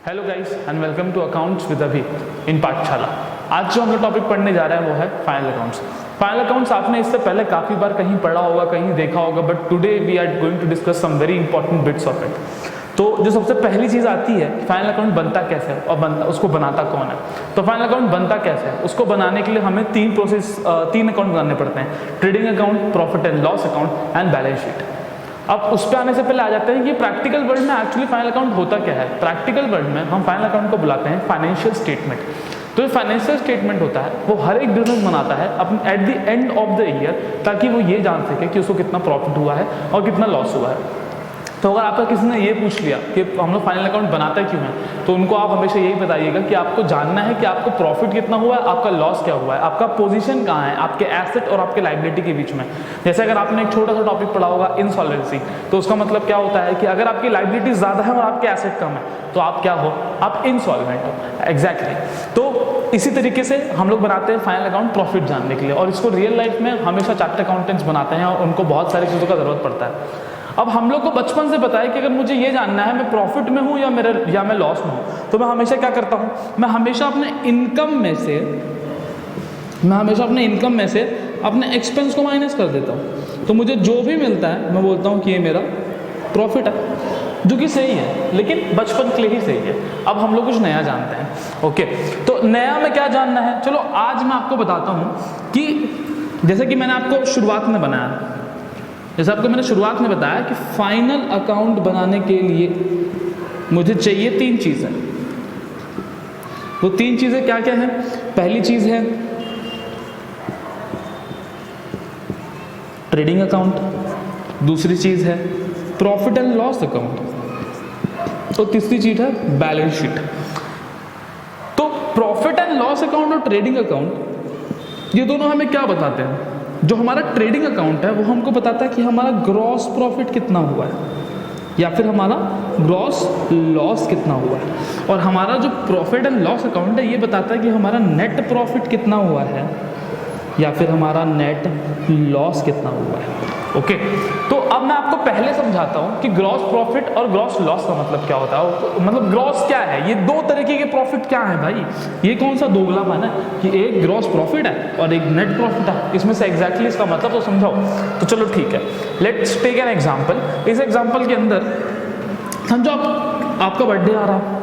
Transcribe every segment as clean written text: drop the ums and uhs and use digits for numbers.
Hello guys and welcome to accounts with Abhi in पाठशाला। आज जो हम लोग टॉपिक पढ़ने जा रहे हैं वो है फाइनल अकाउंट्स। फाइनल अकाउंट्स आपने इससे पहले काफ़ी बार कहीं पढ़ा होगा, कहीं देखा होगा, but today we are going to discuss some very important bits of it. तो जो सबसे पहली चीज़ आती है फाइनल अकाउंट बनता कैसे है और उसको बनाता कौन है। तो फाइनल अकाउंट बनता कैसे है, उसको बनाने के लिए हमें तीन अकाउंट बनाने पड़ते हैं: trading account, profit and loss account and balance sheet. अब उस पर आने से पहले आ जाते हैं कि प्रैक्टिकल वर्ल्ड में एक्चुअली फाइनल अकाउंट होता क्या है। प्रैक्टिकल वर्ल्ड में हम फाइनल अकाउंट को बुलाते हैं फाइनेंशियल स्टेटमेंट। तो ये फाइनेंशियल स्टेटमेंट होता है वो हर एक बिजनेस बनाता है अपने at the end of the year, ताकि वो ये जान सके कि उसको कितना प्रॉफिट हुआ है और कितना लॉस हुआ है। तो अगर आपका किसी ने ये पूछ लिया कि हम लोग फाइनल अकाउंट बनाते क्यों हैं, तो उनको आप हमेशा यही बताइएगा कि आपको जानना है कि आपको प्रॉफिट कितना हुआ है, आपका लॉस क्या हुआ है, आपका पोजीशन कहाँ है आपके एसेट और आपके लायबिलिटी के बीच में। जैसे अगर आपने एक छोटा सा टॉपिक पढ़ा होगा इंसॉल्वेंसी, तो उसका मतलब क्या होता है कि अगर आपकी लायबिलिटी ज़्यादा है और आपके एसेट कम है तो आप क्या हो, आप इंसॉल्वेंट हो। एग्जैक्टली। तो इसी तरीके से हम लोग बनाते हैं फाइनल अकाउंट प्रॉफिट जानने के लिए, और इसको रियल लाइफ में हमेशा चार्टर्ड अकाउंटेंट्स बनाते हैं और उनको बहुत सारी चीज़ों का ज़रूरत पड़ता है। अब हम लोग को बचपन से पता है कि अगर मुझे ये जानना है मैं प्रॉफिट में हूँ या मैं लॉस में हूँ, तो मैं हमेशा क्या करता हूँ, मैं हमेशा अपने इनकम में से अपने एक्सपेंस को माइनस कर देता हूँ। तो मुझे जो भी मिलता है मैं बोलता हूँ कि ये मेरा प्रॉफिट है, जो कि सही है, लेकिन बचपन के लिए ही सही है। अब हम लोग कुछ नया जानते हैं। ओके, तो नया में क्या जानना है, चलो आज मैं आपको बताता हूँ कि जैसे कि मैंने आपको शुरुआत में बताया कि फाइनल अकाउंट बनाने के लिए मुझे चाहिए तीन चीज़ें। वो तीन चीज़ें क्या क्या हैं? पहली चीज़ है ट्रेडिंग अकाउंट, दूसरी चीज़ है प्रॉफिट एंड लॉस अकाउंट, तो तीसरी चीज़ है बैलेंस शीट। तो प्रॉफिट एंड लॉस अकाउंट और ट्रेडिंग अकाउंट ये दोनों हमें क्या बताते हैं? जो हमारा ट्रेडिंग अकाउंट है वो हमको बताता है कि हमारा ग्रॉस प्रॉफिट कितना हुआ है या फिर हमारा ग्रॉस लॉस कितना हुआ है, और हमारा जो प्रॉफिट एंड लॉस अकाउंट है ये बताता है कि हमारा नेट प्रॉफिट कितना हुआ है या फिर हमारा नेट लॉस कितना हुआ है। ओके, तो अब मैं आपको पहले समझाता हूँ कि ग्रॉस प्रॉफिट और ग्रॉस लॉस का मतलब क्या होता है। मतलब ग्रॉस क्या है, ये दो तरीके के प्रॉफिट क्या है भाई, ये कौन सा दोगलापन है कि एक ग्रॉस प्रॉफिट है और एक नेट प्रॉफिट है, इसमें से एग्जैक्टली इसका मतलब तो समझाओ। तो चलो ठीक है, लेट्स टेक एन एग्जाम्पल। इस एग्जाम्पल के अंदर समझो आपका बर्थडे आ रहा है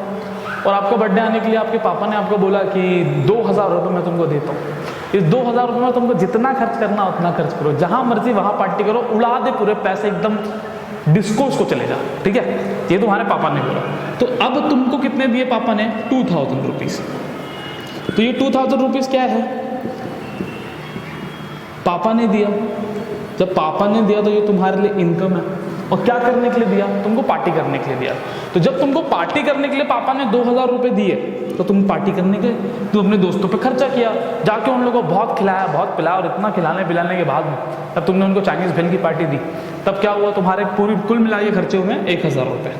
और आपका बर्थडे आने के लिए आपके पापा ने आपको बोला कि 2,000 रुपये मैं तुमको देता हूँ। इस 2,000 रुपये में तुमको जितना खर्च करना उतना खर्च करो, जहाँ मर्जी वहाँ पार्टी करो, उड़ा दे पूरे पैसे, एकदम डिस्कोस को चले जा, ठीक है। ये तुम्हारे पापा ने बोला। तो अब तुमको कितने दिए पापा ने? 2,000 रुपीज़। तो ये 2,000 रुपीज़ क्या है? पापा ने दिया। जब पापा ने दिया तो ये तुम्हारे लिए इनकम है। और क्या करने के लिए दिया? तुमको पार्टी करने के लिए दिया। तो जब तुमको पार्टी करने के लिए पापा ने 2,000 रुपये दिए तो तुम पार्टी करने के तुम अपने दोस्तों पे खर्चा किया, जाके उन लोगों को बहुत खिलाया, बहुत पिलाया, और इतना खिलाने पिलाने के बाद में तब तुमने उनको चाइनीज़ भेल की पार्टी दी, तब क्या हुआ? तुम्हारे पूरी कुल मिला के खर्चे हुए 1,000 रुपये।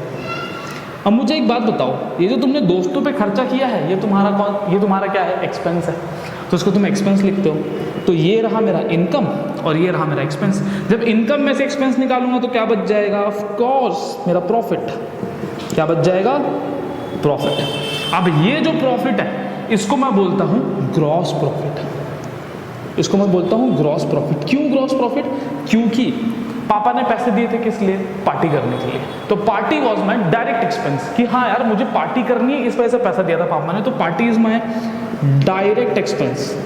अब मुझे एक बात बताओ, ये जो तुमने दोस्तों पे खर्चा किया है ये तुम्हारा क्या है? एक्सपेंस है। तो इसको तुम एक्सपेंस लिखते हो। तो ये रहा मेरा इनकम और ये रहा मेरा एक्सपेंस। जब इनकम में से एक्सपेंस निकालूंगा तो क्या बच जाएगा? ऑफ कोर्स मेरा प्रॉफिट। क्या बच जाएगा? प्रॉफिट। अब ये जो प्रॉफिट है इसको मैं बोलता हूँ ग्रॉस प्रॉफिट। इसको मैं बोलता हूँ ग्रॉस प्रॉफिट। क्यों ग्रॉस प्रॉफिट? क्योंकि पापा ने पैसे दिए थे किस लिए? पार्टी करने के लिए। तो party was my direct expense कि हाँ यार मुझे पार्टी करनी है, इस वजह से पैसा दिया था पापा ने, तो party is my direct expense.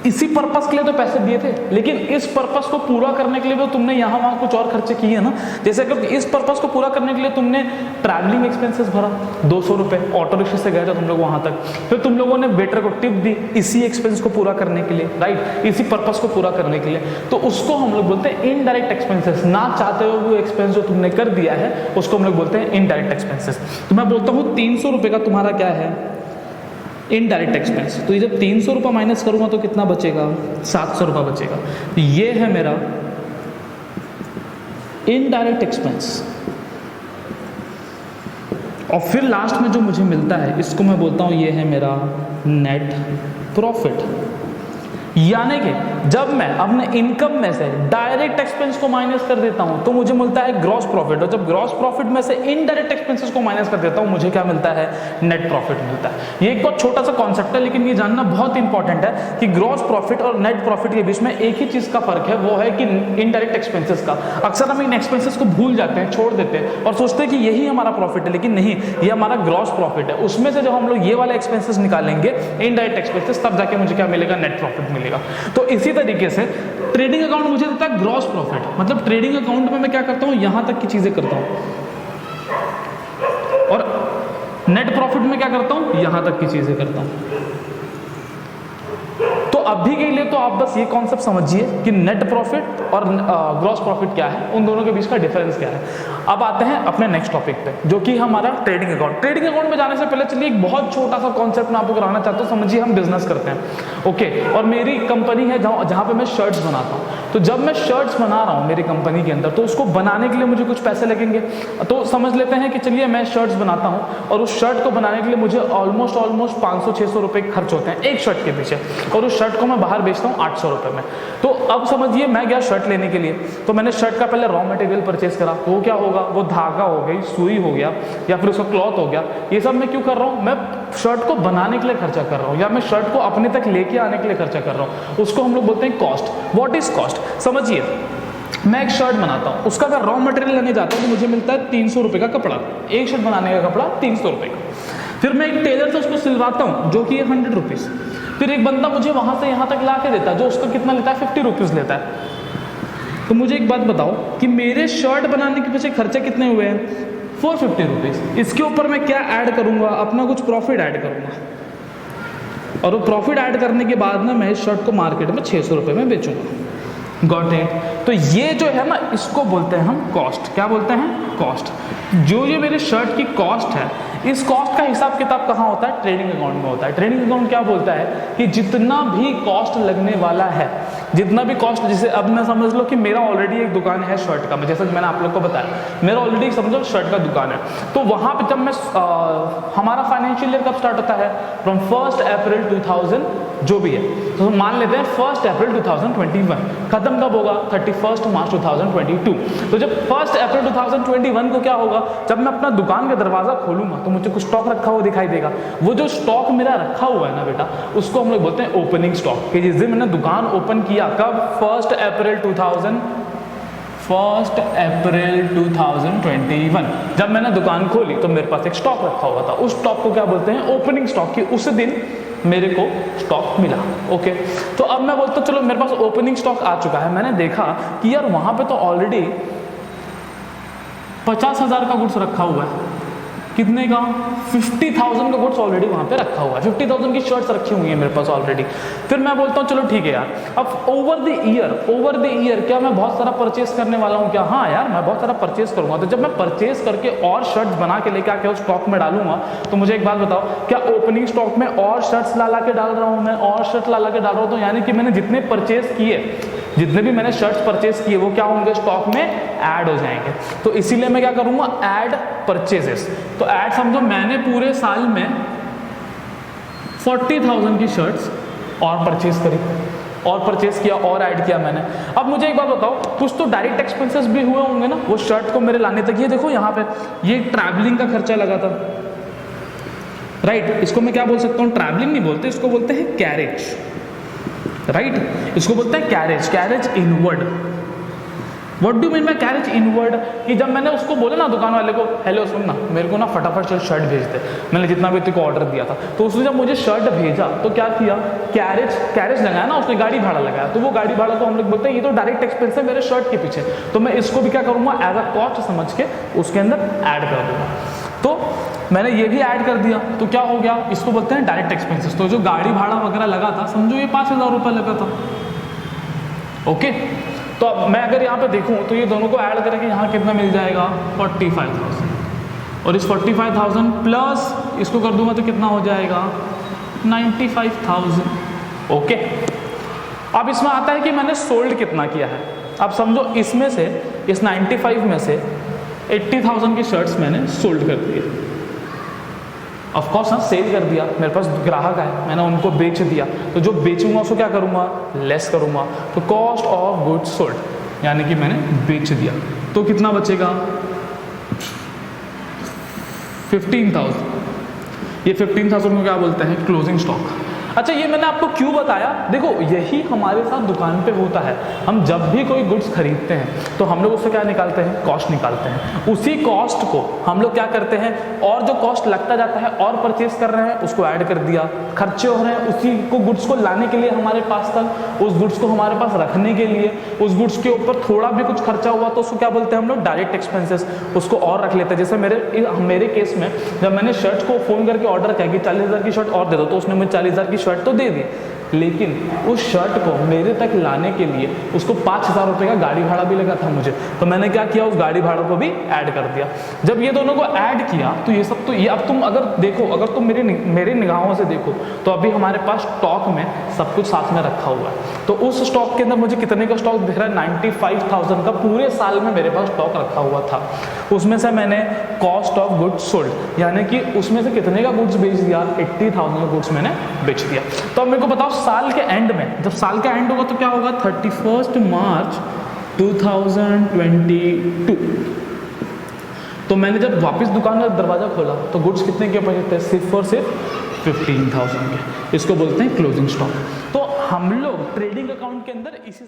इसी पर्पस के लिए तो पैसे दिए थे, लेकिन इस पर्पस को पूरा करने के लिए तो तुमने यहाँ वहाँ कुछ और खर्चे किए ना। जैसे कि इस पर्पस को पूरा करने के लिए तुमने ट्रैवलिंग एक्सपेंसेस भरा 200 रुपये, ऑटो रिक्शा से गए थे तुम लोग वहाँ तक, फिर तुम लोगों ने वेटर को टिप दी इसी एक्सपेंस को पूरा करने के लिए, राइट, इसी पर्पस को पूरा करने के लिए। तो उसको हम लोग बोलते हैं इनडायरेक्ट एक्सपेंसेस। ना चाहते हुए वो एक्सपेंस जो तुमने कर दिया है उसको हम लोग बोलते हैं इनडायरेक्ट एक्सपेंसेस। तो मैं बोलता हूँ 300 रुपये का तुम्हारा क्या है? Indirect expense. तो ये जब 300 रुपये माइनस करूँगा तो कितना बचेगा? 700 रुपये बचेगा। तो ये है मेरा इनडायरेक्ट एक्सपेंस। और फिर लास्ट में जो मुझे मिलता है इसको मैं बोलता हूँ ये है मेरा नेट प्रॉफिट। यानी कि जब मैं अपने इनकम में से डायरेक्ट एक्सपेंस को माइनस कर देता हूं तो मुझे मिलता है ग्रॉस प्रॉफिट, और जब ग्रॉस प्रॉफिट में से इनडायरेक्ट एक्सपेंसेस को माइनस कर देता हूं मुझे क्या मिलता है, नेट प्रॉफिट मिलता है। ये एक बहुत छोटा सा कॉन्सेप्ट है, लेकिन ये जानना बहुत इंपॉर्टेंट है कि ग्रॉस प्रॉफिट और नेट प्रॉफिट के बीच में एक ही चीज का फर्क है, वो है कि इनडायरेक्ट एक्सपेंसेस का। अक्सर हम इन एक्सपेंसेस को भूल जाते हैं, छोड़ देते हैं और सोचते हैं कि यही हमारा प्रॉफिट है, लेकिन नहीं, ये हमारा ग्रॉस प्रॉफिट है। उसमें से जब हम लोग ये वाले एक्सपेंसेस निकालेंगे इनडायरेक्ट एक्सपेंसेस, तब जाके मुझे क्या मिलेगा, नेट प्रॉफिट मिलेगा। तो इसी तरीके से ट्रेडिंग अकाउंट मुझे देता है ग्रॉस प्रॉफिट, मतलब ट्रेडिंग अकाउंट में मैं क्या करता हूं, यहां तक की चीजें करता हूं, और नेट प्रॉफिट में क्या करता हूं, यहां तक की चीजें करता हूं। तो अभी के लिए तो आप बस ये कॉन्सेप्ट समझिए कि नेट प्रॉफिट और ग्रॉस प्रॉफिट क्या है, उन दोनों के बीच का डिफरेंस क्या है। अब आते हैं अपने नेक्स्ट टॉपिक पे, जो कि हमारा ट्रेडिंग अकाउंट। ट्रेडिंग अकाउंट में जाने से पहले चलिए एक बहुत छोटा सा कॉन्सेप्ट मैं आपको कराना चाहता हूँ। समझिए हम बिजनेस करते हैं, ओके, और मेरी कंपनी है जहाँ पे मैं शर्ट्स बनाता हूँ। तो जब मैं शर्ट्स बना रहा हूँ मेरी कंपनी के अंदर, तो उसको बनाने के लिए मुझे कुछ पैसे लगेंगे। तो समझ लेते हैं कि चलिए मैं शर्ट्स बनाता हूँ और उस शर्ट को बनाने के लिए मुझे ऑलमोस्ट 500-600 रुपए खर्च होते हैं एक शर्ट के पीछे, और उस शर्ट को मैं बाहर बेचता हूँ 800 रुपए में। तो अब समझिए मैं गया शर्ट लेने के लिए, तो मैंने शर्ट का पहले रॉ मटेरियल परचेज करा। तो वो क्या होगा, वो धागा हो गई, सुई हो गया, या फिर उसका क्लॉथ हो गया। ये सब मैं क्यों कर रहा हूँ, मैं शर्ट को बनाने के लिए खर्चा कर रहा हूँ, या मैं शर्ट को अपने तक लेके आने के लिए खर्चा कर रहा हूँ। उसको हम लोग बोलते हैं कॉस्ट। What is cost? समझिए मैं एक शर्ट बनाता हूँ, उसका अगर रॉ मटेरियल लेने जाता हूँ तो मुझे मिलता है 300 रुपये का कपड़ा, एक शर्ट बनाने का कपड़ा 300 रुपये का। फिर मैं एक टेलर से उसको सिलवाता हूँ जो कि 100 रुपीज़। फिर एक बंदा मुझे वहाँ से यहाँ तक ला के देता है, जो उसका कितना लेता है, 50 रुपीज़ लेता है। तो मुझे एक बात बताओ कि मेरे शर्ट बनाने के पीछे खर्चे कितने हुए हैं, 450 रुपीज़। इसके ऊपर मैं क्या ऐड करूँगा, अपना कुछ प्रॉफिट ऐड करूँगा, और वो प्रॉफिट ऐड करने के बाद ना मैं इस शर्ट को मार्केट में 600 रुपये में बेचूंगा। Got it? तो ये जो है ना, इसको बोलते हैं हम कॉस्ट। क्या बोलते हैं? कॉस्ट। जो ये मेरे शर्ट की कॉस्ट है, इस कॉस्ट का हिसाब किताब कहाँ होता है? ट्रेडिंग अकाउंट में होता है। ट्रेडिंग अकाउंट क्या बोलता है कि जितना भी कॉस्ट लगने वाला है, जितना भी कॉस्ट, जैसे अब मैं समझ लो कि मेरा ऑलरेडी एक दुकान है शर्ट का, जैसा कि मैंने आप लोग को बताया, मेरा ऑलरेडी समझो शर्ट का दुकान है। तो वहाँ पे जब मैं हमारा फाइनेंशियल ईयर कब स्टार्ट होता है? फ्रॉम 1 अप्रैल 2000 जो भी है, तो मान लेते हैं 1 अप्रैल 2021। खत्म कब होगा? 31 मार्च 2022। तो जब 1 अप्रैल 2021 को क्या होगा, जब मैं अपना दुकान का दरवाजा खोलूंगा तो मुझे कुछ स्टॉक रखा हुआ दिखाई देगा। वो जो स्टॉक मेरा रखा हुआ है ना बेटा, उसको हम लोग बोलते हैं ओपनिंग स्टॉक। कि जिस दिन मैंने दुकान ओपन किया, कब? 1 अप्रैल 2021। जब मैंने दुकान खोली तो मेरे पास एक स्टॉक रखा हुआ था, उस स्टॉक को क्या बोलते हैं? Opening stock. की उस दिन मेरे को स्टॉक मिला। ओके, तो अब मैं बोलता हूँ चलो मेरे पास ओपनिंग स्टॉक आ चुका है। मैंने देखा कि यार वहां पे तो ऑलरेडी 50,000 का गुड्स रखा हुआ है। कितने का? 50,000 का गुड्स ऑलरेडी वहाँ पे रखा हुआ है। 50,000 की शर्ट्स रखी हुई है मेरे पास ऑलरेडी। फिर मैं बोलता हूँ चलो ठीक है यार, अब ओवर द ईयर क्या मैं बहुत सारा परचेस करने वाला हूँ क्या? हाँ यार, मैं बहुत सारा परचेस करूँगा। तो जब मैं परचेस करके और शर्ट्स बना के लेके आके उस स्टॉक में डालूंगा, तो मुझे एक बात बताओ, क्या ओपनिंग स्टॉक में और शर्ट्स ला के डाल रहा हूँ मैं, और शर्ट ला के डाल रहा हूँ? तो यानी कि मैंने जितने परचेस किए, जितने भी मैंने शर्ट्स परचेस किए, वो क्या होंगे? स्टॉक में ऐड हो जाएंगे। तो इसीलिए मैं क्या करूंगा? Add purchases. तो ऐड समझो मैंने पूरे साल में 40,000 की शर्ट्स और परचेस करी, और परचेस किया, और ऐड किया मैंने। अब मुझे एक बात बताओ, कुछ तो डायरेक्ट एक्सपेंसेस भी हुए होंगे ना वो शर्ट को मेरे लाने तक। ये देखो यहाँ पे, ये ट्रैवलिंग का खर्चा लगा था, राइट? इसको मैं क्या बोल सकता हूँ? ट्रैवलिंग नहीं बोलते, इसको बोलते हैं कैरेज, राइट? इसको बोलते हैं carriage inward. What do mean by carriage inward? कि जब मैंने उसको बोला ना दुकान वाले को, हेलो सुन ना, मेरे को ना फटाफट शर्ट भेज दे, मैंने जितना भी तेरे को ऑर्डर दिया था। तो उसने जब मुझे शर्ट भेजा तो क्या किया? कैरेज लगाया ना उसने, गाड़ी भाड़ा लगाया। तो वो गाड़ी भाड़ा को हम लोग बोलते हैं ये तो डायरेक्ट एक्सपेंस है मेरे शर्ट के पीछे, तो मैं इसको भी क्या करूँगा? एज अ कॉस्ट समझ के उसके अंदर ऐड कर दूंगा। तो मैंने ये भी ऐड कर दिया, तो क्या हो गया? इसको बोलते हैं डायरेक्ट एक्सपेंसेस। तो जो गाड़ी भाड़ा वगैरह लगा था, समझो ये 5,000 रुपये लगा था। ओके, तो अब मैं अगर यहाँ पे देखूँ तो ये दोनों को ऐड करके यहाँ कितना मिल जाएगा? 45,000। और इस 45,000 प्लस इसको कर दूंगा तो कितना हो जाएगा? 95,000। ओके, अब इसमें आता है कि मैंने सोल्ड कितना किया है। अब समझो इसमें से, इस 95 में से 80,000 की शर्ट्स मैंने सोल्ड कर दी। ऑफ कोर्स हाँ, सेल कर दिया, मेरे पास ग्राहक है, मैंने उनको बेच दिया, तो जो बेचूंगा उसको क्या करूँगा, लेस करूँगा। तो कॉस्ट ऑफ गुड्स सोल्ड यानी कि मैंने बेच दिया, तो कितना बचेगा 15,000। ये 15,000 को क्या बोलते हैं, क्लोजिंग स्टॉक। अच्छा, ये मैंने आपको क्यों बताया, देखो यही हमारे साथ दुकान पे होता है। हम जब भी कोई गुड्स खरीदते हैं तो हम लोग उससे क्या निकालते हैं, कॉस्ट निकालते हैं। उसी कॉस्ट को हम लोग क्या करते हैं, और जो कॉस्ट लगता जाता है और परचेज कर रहे हैं उसको ऐड कर दिया, खर्चे हो रहे हैं उसी को, गुड्स को लाने के लिए हमारे पास तक, उस गुड्स को हमारे पास रखने के लिए, उस गुड्स के ऊपर थोड़ा भी कुछ खर्चा हुआ तो उसको क्या बोलते हैं हम लोग, डायरेक्ट एक्सपेंसेस, उसको और रख लेते हैं। जैसे मेरे केस में जब मैंने शर्ट को फ़ोन करके ऑर्डर किया कि 40,000 की शर्ट और दे दो, तो उसने मुझे 40,000 की शर्ट तो दे दी, लेकिन उस शर्ट को मेरे तक लाने के लिए उसको 5,000 रुपये का गाड़ी भाड़ा भी लगा था मुझे, तो मैंने क्या किया, उस गाड़ी भाड़ा को भी ऐड कर दिया। जब ये दोनों को ऐड किया तो ये सब, तो ये अब तुम अगर देखो, अगर तुम मेरे निगाहों से देखो तो अभी हमारे पास स्टॉक में सब कुछ साथ में रखा हुआ है। तो उस स्टॉक के अंदर मुझे कितने का स्टॉक दिख रहा है, 95,000 का पूरे साल में मेरे पास स्टॉक रखा हुआ था। उसमें से मैंने कॉस्ट ऑफ गुड्स सोल्ड यानी कि उसमें से कितने का गुड्स बेच दिया, 80,000 का गुड्स मैंने बेच दिया। तो अब मेरे को बताओ साल के एंड में, जब साल का एंड होगा तो क्या होगा, 31 मार्च 2022। तो मैंने जब वापस दुकान का दरवाजा खोला तो गुड्स कितने के बचे थे, सिर्फ और सिर्फ 15,000 के। इसको बोलते हैं क्लोजिंग स्टॉक। तो हम लोग ट्रेडिंग अकाउंट के अंदर इसी